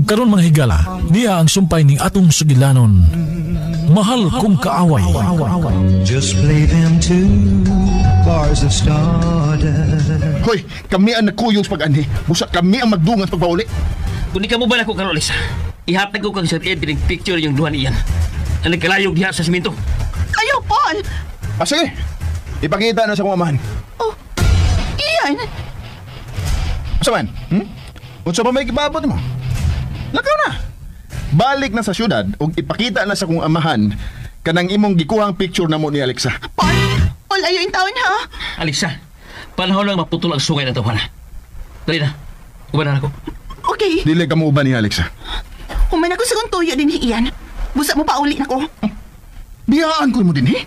Ug karon mga higala, niya ang sumpay ning atong sugilanon. Mahal kong kaaway. Just play them two bars of stardust. Hoy, kami ang nagkuyos pag-anhi. Busa kami ang magdungan pagpauli. Kung di ka mo ba na ko karon, Alisa, ihatag ko kang Sir Ed pining picture yung duha niyan. Ang nagkalayog diha sa simento. Ayaw, Paul! Sige, ipakita na sa kong amahan. Oh, iyan! Asa man? Unsa pa may kibabot mo? Lakaw na! Balik na sa syudad ug ipakita na sa kong amahan kanang imong gikuhang picture na mo ni Alexa. Paul! Paul, ayaw yung taon, ha? Alisa, panahon lang maputol ang sungay ng tawanan. Dali na, ubanan ako. Okay. Dili ka mo uban ni Alexa. Human ako sa kong tuyo din, iyan. Busa mo pa uli na ko. Biyaan ko mo din, eh?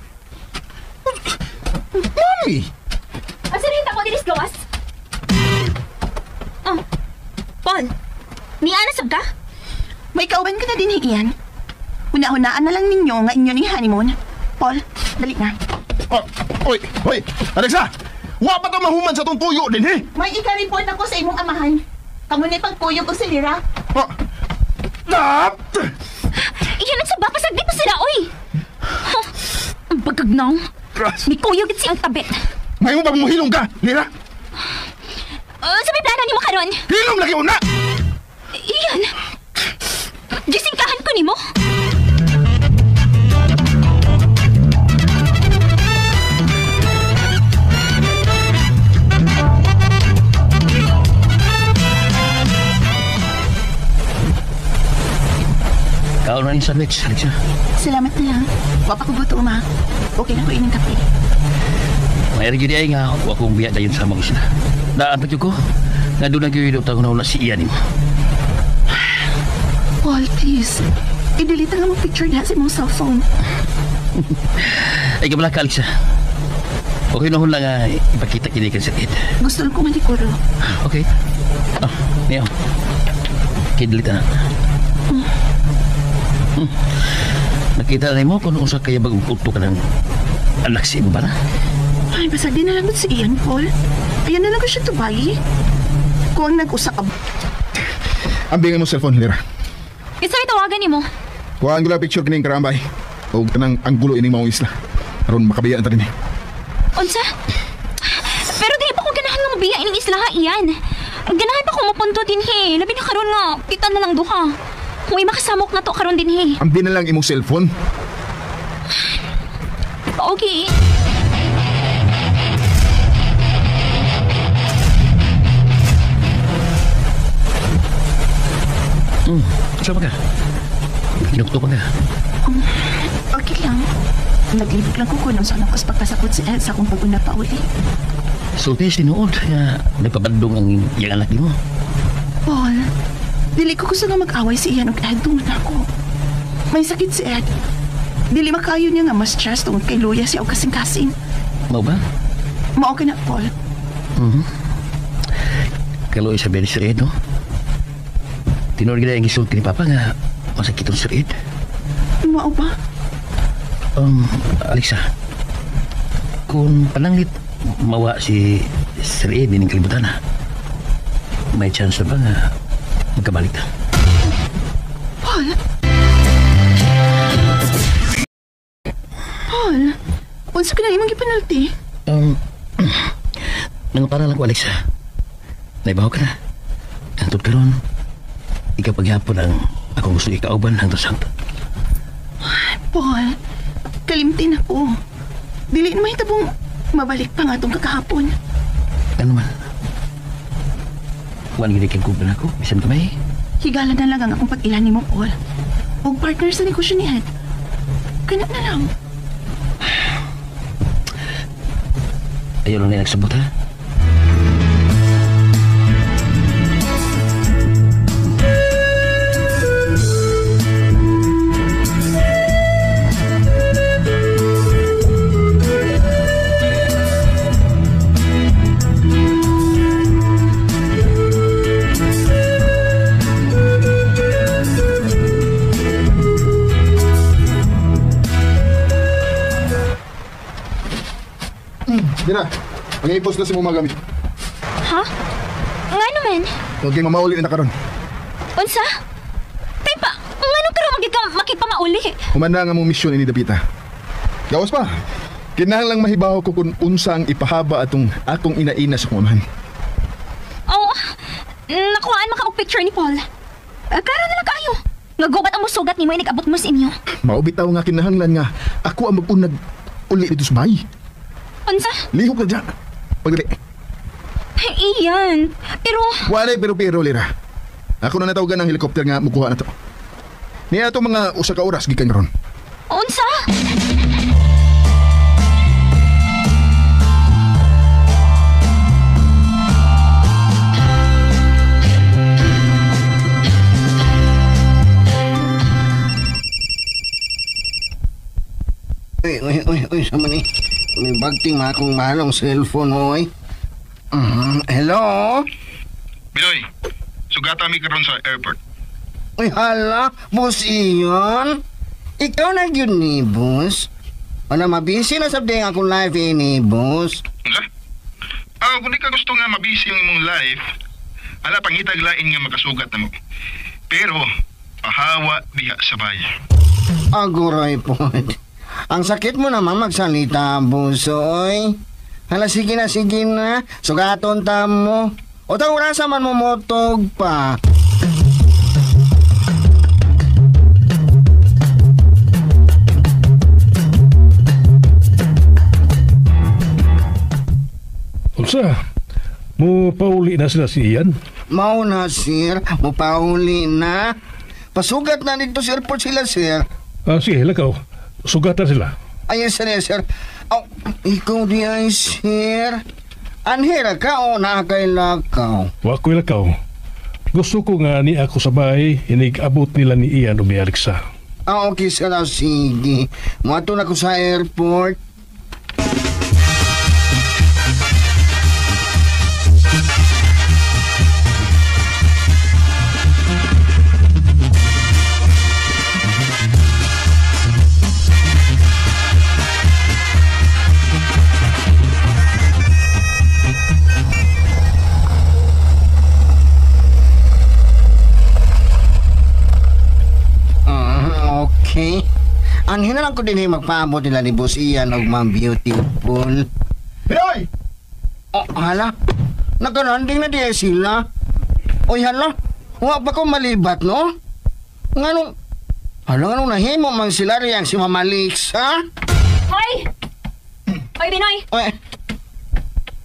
Mami! Asarin ako dinis gawas. Oh, Paul, niya sab ka? May kauban ka na din, iyan. Una-hunaan na lang ninyo nga inyo ni honeymoon. Paul, dali na. Oh, oy, Alexa! Wa pa to mahuman sa tong tuyo din, eh? May ika-report ako sa imong amahan. Kamu na pagkuyog ko sa lira. Oh. Iyan ang sabak, pasagdi pa sila, oy! Huh, ang bagagnaw. May kuyog siyang tabit. May mo bang muhilong ka, Lira? Sabi plano ni mo karon. Hilong lagi una! Iyan! Gisingkahan ko ni mo. Kaon na ni sandwich, Alisa. Salamat na lang. Wapa ko gutom, ha? Okay na ko ining kape. May rin ay nga ako akong biya dayon sa mga isla. Naantag ko na doon ang kiwidok tayo na si Ian mo. Paul, please. I-delete nga mo picture niya sa imong cellphone. Ay, kabala ka, Alisa. Okay na hon lang nga ipakita kinikan sa Ed. Gusto lang ko malikuro. Okay. Niyo. Okay, delete na. Nakita na mo kung usa kaya bagong kulto ka ng anak si mo ba na? Ay, basta di na lang si Ian, Paul. Ayan na lang ko siya tubayi. Kung ang nag-usa ka. Ambingin mo cellphone, Lira. Kasi tawagan ni mo. Kuhaan ko lang picture kining karambay. O kanang anggulo ining mga isla. Aron makabiyaan ta din, eh. Unsa? Pero di pa ko ganahan nga mabiya ining isla, ha, Ian. Ganahan pa ko mapunto din, he. Labi na karon nga, kita na lang duha. Kung makasamok na to karon din, he. Ambi na lang imong cellphone. Okay. Saan ka? Inukto pa ka? Okay lang. Naglibog lang ko kung saan ako sa pagpasakot si Ed sa akong pag-una pa uli. Sulti sinuod na nagpabandong ang iyang anak mo. Paul, dili ko gusto nga mag-away si Ian og Ed tungod ako. May sakit si Ed. Dili makayo niya nga mas stress tungod kay Luya siya og kasing-kasing. Mau ba? Mao ka na, Paul. Kalau isabi ni Sir Ed, no? Tinurog na yung isulti ni Papa nga masakit ang Sir Ed. Mao ba? Alexa, kung pananglit mawa si Sir Ed din ng kalibutan, may chance na ba nga magkabalik na? Paul? Paul? Unsa ka na imong gipanalti? Nangapara lang ko, Alexa. Naibaw ka na. Antod ka ron. Ikaw paghapon ang akong gusto ikauban hanggang sa Paul, kalimtin ako. Dili na mahitabong mabalik pa nga itong kakahapon. Ano man? Huwag ginikin ko ba ako? Bisan kamay? Higala na lang ang akong pag-ilan ni mo, Paul. Huwag partner sa negosyo ni Ed. Kana na lang. Ayaw lang na nagsabot, ha? Dira, ang i-post na si mong mga gamit. Ha? Nga naman? Huwag kayong mamauli na karon. Unsa? makauli. Humanda nga mong misyon ini Dapita. Gawas pa. Kinahanglang mahibaw ko kung unsa ang ipahaba atong inaina sa kumaman. Oh, nakuhaan maka og picture ni Paul. Kara na lang kayo. Nga gubat ang musugat ni mo nag-abot mo sa inyo. Maubitaw nga kinahanglan nga ako ang mag-unag uli dito sa bahay. Unsa? Lihok na dyan. Pagdali. Iyan. Pero, Walay pero Lira. Ako na natawagan ng helikopter nga mukuha na to. Niya ito mga usa ka oras gikan ron. unsa? Uy, sama ni. May bagting mga akong mahalong cellphone, oy. Hello? Biloy, sugata mi karon sa airport. Uy, hala, boss iyon? Ikaw na yun ni boss? Ano, mabisi na sabdi ang akong live ni boss? Unsa? Kung di ka gusto nga mabisi yung imong life, ala pangitag lain nga makasugat na mo. Pero, pahawa diha sa bayan. Aguray po. Ang sakit mo naman magsalita, busoy. Hala, sige na. Sugaton ta mo. O ta orasa man mo motog pa. Unsa? Mo pauli na sila si Ian? Mao na, sir. Mupauli na. Pasugat na dito sa airport sila, sir. Sige, lakaw. Sugatan sila. Ay, sir. Oh, ikaw di ay, sir. Anhira ka o nakakailakaw? Wa ko'y lakaw. Gusto ko nga ni ako sa bahay, inig-abot nila ni Ian o ni Alexa. Okay, sir. Sige. Mato na ko sa airport. Okay. Anhin na lang ko din magpaabot nila ni Boss Ian og Ma'am Beautiful. Biloy! Oh, hala. Nagkaranding na diya sila. Oy, hala. Huwag ba ko malibat, no? Nganong... Hala, nganong nahimo man sila riyang si Mama Lix, ha? Hoy! Hoy, Binoy! Oy,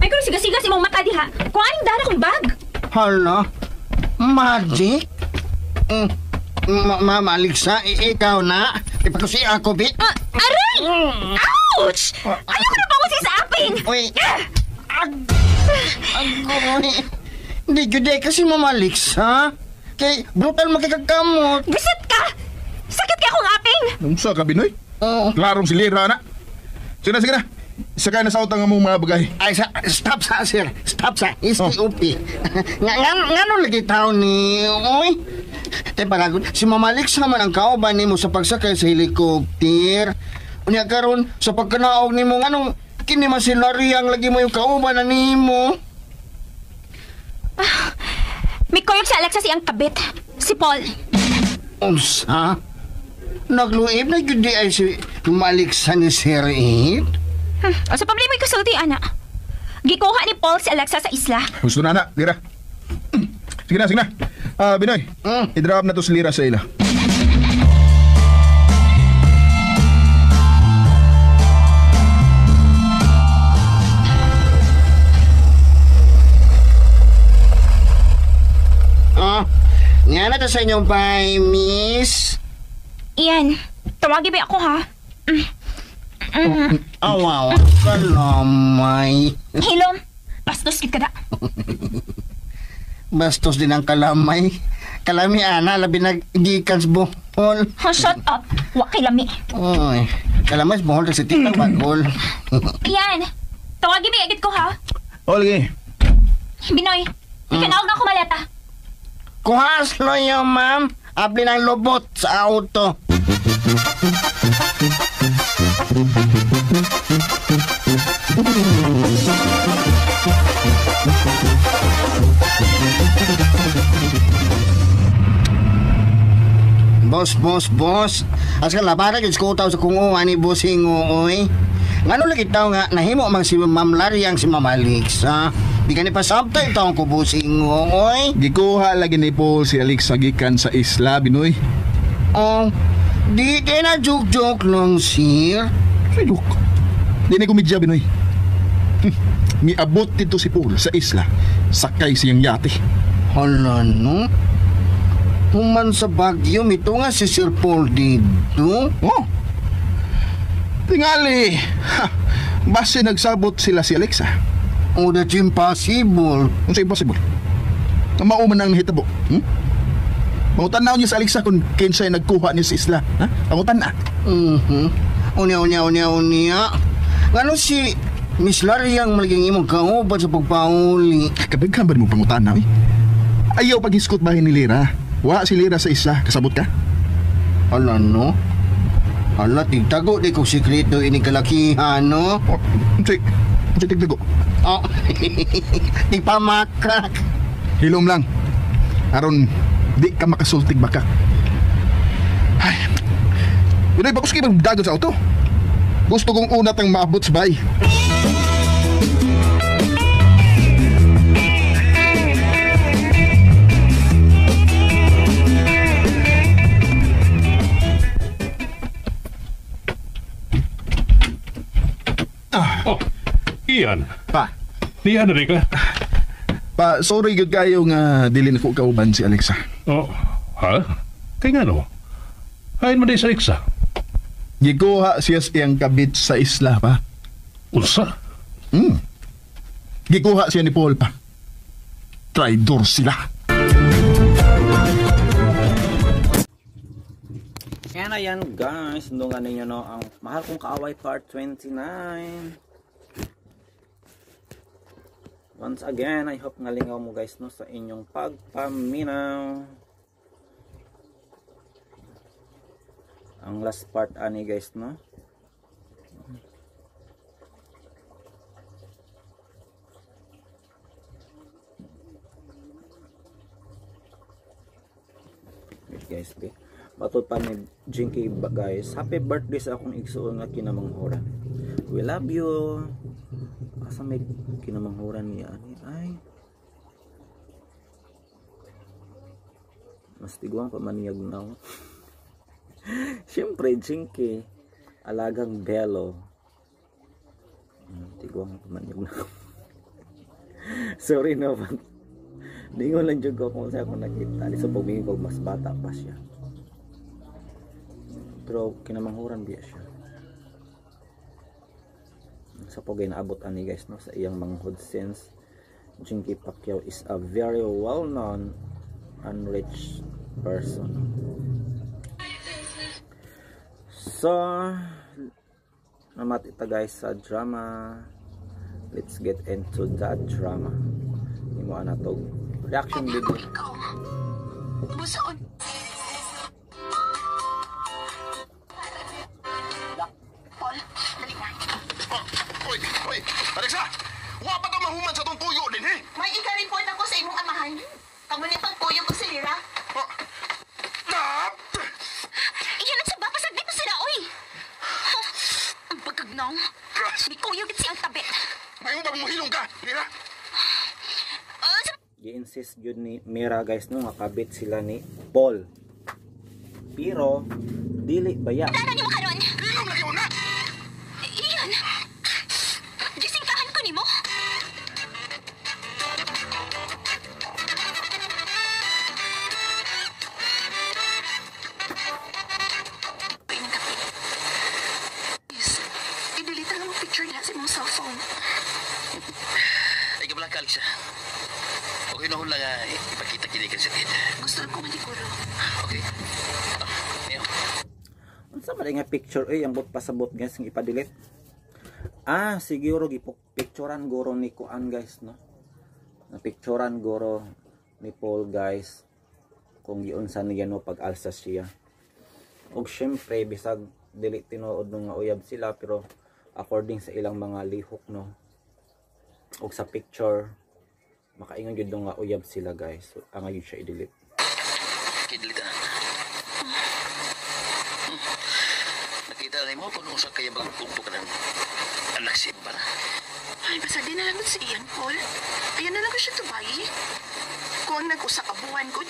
Ay, kung siga-siga si mong mata diha. Kung anong dara kong bag. hala. Magic? Mama Alexa, ikaw na. Ipakusi ako, bit. Aray! Ouch! Ayaw ko na pangusin sa aping! Uy. Agoy. Hindi juday kasi Mama Alexa. Kay brutal magkakakamot. Bisit ka! Sakit ka akong aping! Unsa ka, Binoy? Oo. Klarong si Lira na. Sige na. Sakay na sa utang mong mga bagay. Ay, stop sa, sir. Stop sa. STOP. Nga lagi tao ni... Uy. Paragod, si Mama Alexa naman ang kauban ni mo sa pagsakay sa helikopter. Unya karon sa pagkanaog ni mo, anong kinimasilariang lagi mo yung kauban na ni mo? May kuyog si Alexa siyang kabit. Si Paul. Unsa? Nagluib na yun di ay si Mama Alexa ni Sir Ed? O sa pamilya mo'y kasulti, ana. Gikuha ni Paul si Alexa sa isla. Gusto na, Lira. Sige na. Binoy, i-drop na to si Lira sa ila. Nga na to sa inyong pay, miss. Iyan, tawagi ba ako, ha? Awaw, kalamay. Hilom, bastos kit ka da. Bastos din ang kalamay. Kalami, ana, labi nag-gikans buhol. Shut up, wakilami. Uy, kalamay, buhol na si Tita Bagol. Iyan, tawagi ba agad ko, ha? O, lagi. Binoy, ikanaog na ako maleta. Kuhas lo yun, ma'am. Abli ng lobot sa auto. Boss. Askan labara gyud ko taw sa kunguan ni Bossing oy. Ngano lagi taw nga nahimo mang si Ma'am Laryang si Ma'am Alex, ha? Di ka ni pasabtay taw ko Bossing oy. Gikuha lagi ni Paul si Alexa gikan sa isla, Binoy. Oh, di kay na joke lang, sir. Sayok. Di na komedya, Binoy. Miabot dito si Paul sa isla. Sakay siyang yate. Hala, no? Human sa Baguio, mito nga si Sir Paul dito. Oh. Tingali. Ha, base nagsabot sila si Alexa. Oh, that's impossible. Ano sa impossible? Mauman ang hitabo. Pangutan na niya sa Alexa kung kinsay nagkuha niya sa isla. Ha? Pangutan na. Unya. Ngano si Miss Laryang malaging imong kauban sa pagpauli. Kadaghan ba mo pangutan na, eh? Ayaw pag-hiskot bahin ni Lira. Wa si Lira sa isla. Kasabot ka? Hala, no? Hala, tigtago di kong sikreto ini kalakihan, no? Oh, sige. Sige, tigdago. Oh, tigpamakak. Hilom lang. Aron, di ka makasultig baka. Ay. Binoy, bakos kayo dagat sa auto? Gusto kong unat ang maabot sa bay. Oh, Ian. Pa. Ni rin ka? Pa, sorry good kayo nga dilin ko kauban si Alexa. Oh, ha? Kaya nga no? Hain mo din sa Alexa. Gikuha siya siyang kabit sa isla, pa. Unsa? Gikuha siya ni Paul, pa. Traidor sila. Yan na yan guys, nungan ninyo no ang Mahal Kong Kaaway Part 29. Once again, I hope ngalingaw mo guys no sa inyong pagpaminaw. Ang last part ani guys no. Wait guys, okay. Batod pa ni Jinky guys. Happy birthday sa akong igsuon nga kinamanghuran. We love you. Asa may kinamanghuran niya ani ay. Mas tiguang pa man niyag now. Siyempre Jinky, alagang Belo. Tiguang pa man niyag now. Sorry no man. Dingon lang jud ko kung sa ako nakita. Sa pagmingin ko mas bata pa siya. Pero kinamanghuran biya siya. Sa pagay naabot ani guys no sa iyang manghud since Jinky Pacquiao is a very well known and rich person. So namat ita guys sa drama. Let's get into that drama. Imo ana to reaction video. Busaon. Hoy, Alexa! Wa pa ka mahuman sa tong tuyo din, eh? May ika-report ako sa imong amahan. Kamu ni pagpuyo ko sa Lira. Tap! Iyan ang sabah, pasagdi pa sila, oy! Ang pagkagnong. Di kuyo git siyang tabi. Ngayon ba muhilong ka, Lira? I-insist yun ni Mira guys no nga kabit sila ni Paul. Pero dili baya. Tara ni mo karon. Hilom lagi mo na! Iyan! Gisingkahan ko ni mo. I-delete lang ang picture niya sa imong cellphone. Ay, kabala ka, Alexa. Okay na hula nga, ipakita kinikan sa kid. Gusto ko maliguro. Okay. Niyo. Unsa man nga picture ay ang bot pasabot guys ng ipa-delete. Siguro gipicturean guro ni Kuan guys no. Na picturean guro ni Paul guys kung giunsa niya no pag-alsa siya. Og syempre bisag dili tinuod nga uyab sila pero according sa ilang mga lihok no. Og sa picture makaingon gyud nga uyab sila guys. So, ang gyud siya i-delete. Okay, delete na. Sa kaya magpupto ka ng anak si Iba na. Ay, basta din na lang si Ian, Paul. Ayan na lang ko siya tubayi. Kung nag-usa abuhan ko.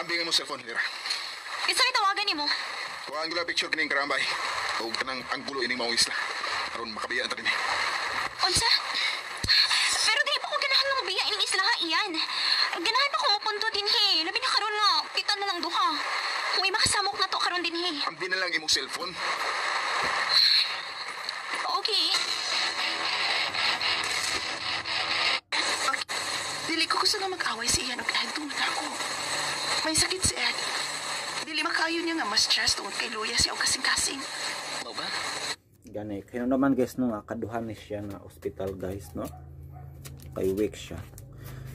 Ambingin mo cellphone, Lira. Isa tawagan ni mo. Kuha ang gila picture kining karambay. Huwag ka ng anggulo ining mga isla. Karoon makabiyaan ta din eh. Unsa? Pero di pa ko ganahan nga mabiya ining isla nga iyan. Ganahan pa ko mapunto din he. Labi na karon nga, kita na lang duha. Kung makasamok na to karon din he. Ambi na lang imong cellphone. Okay. Dili ko gusto nga mag-away si Ian o Ed tungod ako. May sakit si Ed. Dili makayo niya nga mas stress tungod kay Luya siya o kasing-kasing. Mau ba? Gani, kaya naman guys no, nga kaduhan ni siya na hospital guys no. Kay weak siya.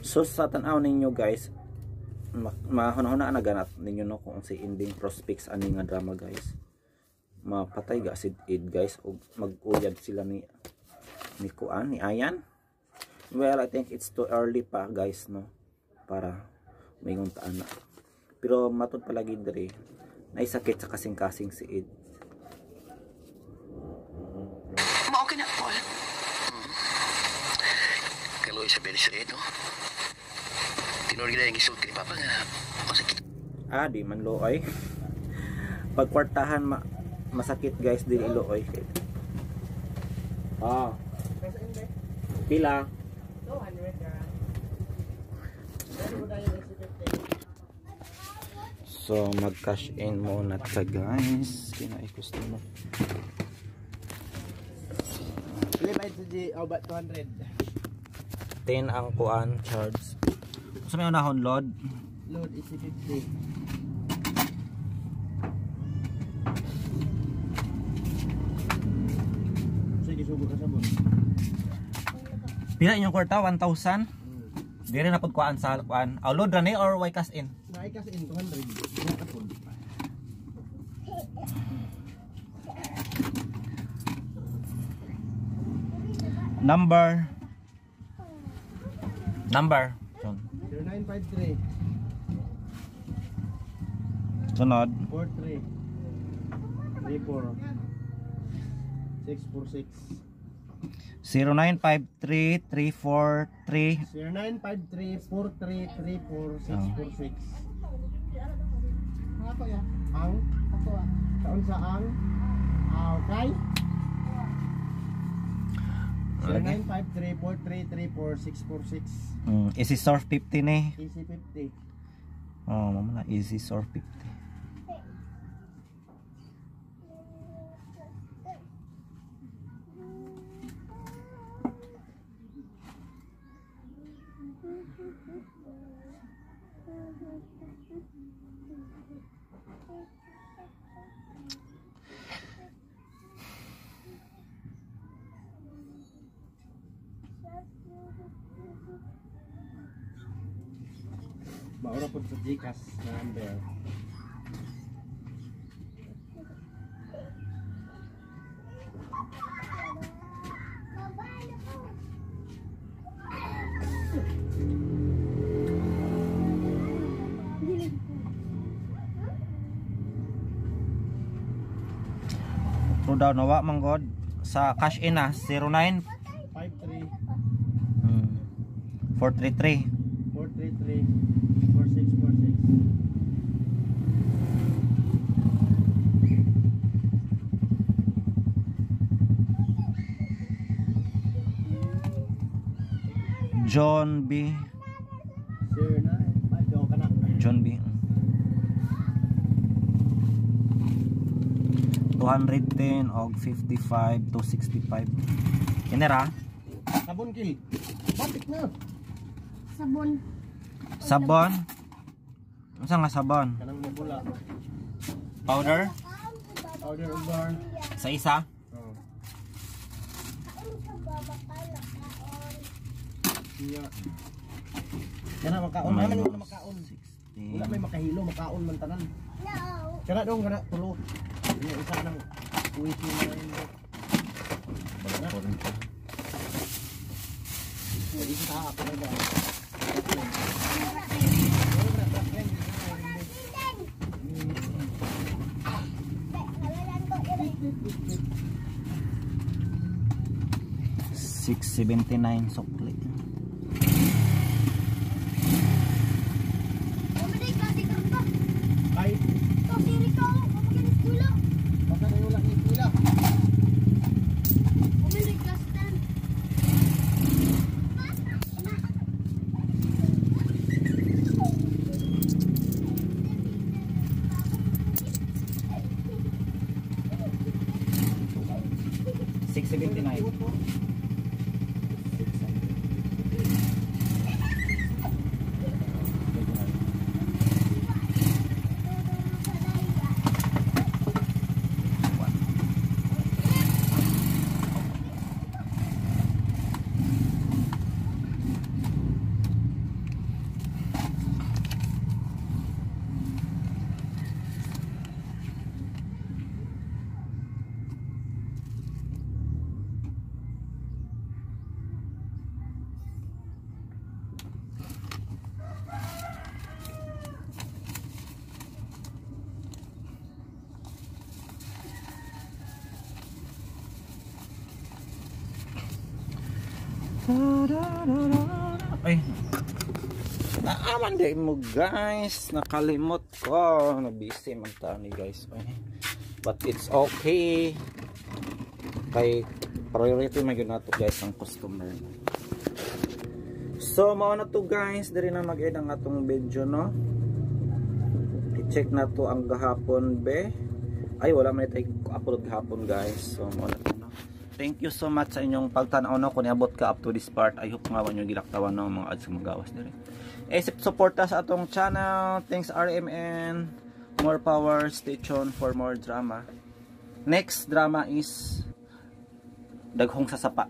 So sa tanaw ninyo guys, mahuna-huna na ganat ninyo no kung si ending prospects ani nga drama guys. Mapatay ga si Ed guys o mag-uyad sila ni Kuan, ni Ayan. Well, I think it's too early pa guys no para mayong taan na. Pero matod palagi diri naisakit sa kasing-kasing si Ed. Mao ka na, Paul. Kalau Isabel sa ito, tinuri na yung isulti ni Papa nga masakit. Di man looy. Pagkwartahan masakit guys dili looy. Pila? So mag-cash in muna ta guys. Kinaikos mo. Libayad sa G, about 200. 10 ang kuan charge. Sa may unahon load? Load is 50. Sige, subo ka sabon. Pila inyong kwarta? 1,000? Dire na pud kuan sa kuan. Load ra ni or way cash in? Naay kasi in 200. Nakapon. Number. 0953 Sunod. 43 34 646 0953-343 0953-4334-646. Mga to ya? Ang? Ako ah. Taon sa ang? Okay? 0953-4334-646. Easy Surf 50 ni. Easy 50. Mama na Easy Surf 50. Maura po sa Gcash na number. So daw nawa manggod sa cash in 09 53 433 433 4646. John B. John B. 210 og 55 to 65. Kinera? Sabon kill. Batik na. Sabon? Unsa nga sabon? Kanang mabula. Powder? Powder o bar. Sa isa? Oh. Iya. Kana makaon naman yung makaon. Wala may makahilo, makaon man tanan. No. Kana dong kana tulo. Yung isa nang uwi na yun. $6.79 sukli. Ay, naaman din mo guys, nakalimot ko, nabisi magtani guys. Ay, but it's okay, kay priority mag yun na to guys ang customer. So mao na to guys, diri na mag-end ang atong video, no? I-check na to ang gahapon be. Ay wala man tayo upload gahapon guys. So mao na to, no? Thank you so much sa inyong pagtanaw, no? Kung niabot ka up to this part, I hope nga nyo gilaktawan, no? Mga ads magawas diri. Support us sa atong channel. Thanks RMN. More power, stay tuned for more drama. Next drama is Daghong sa Sapa.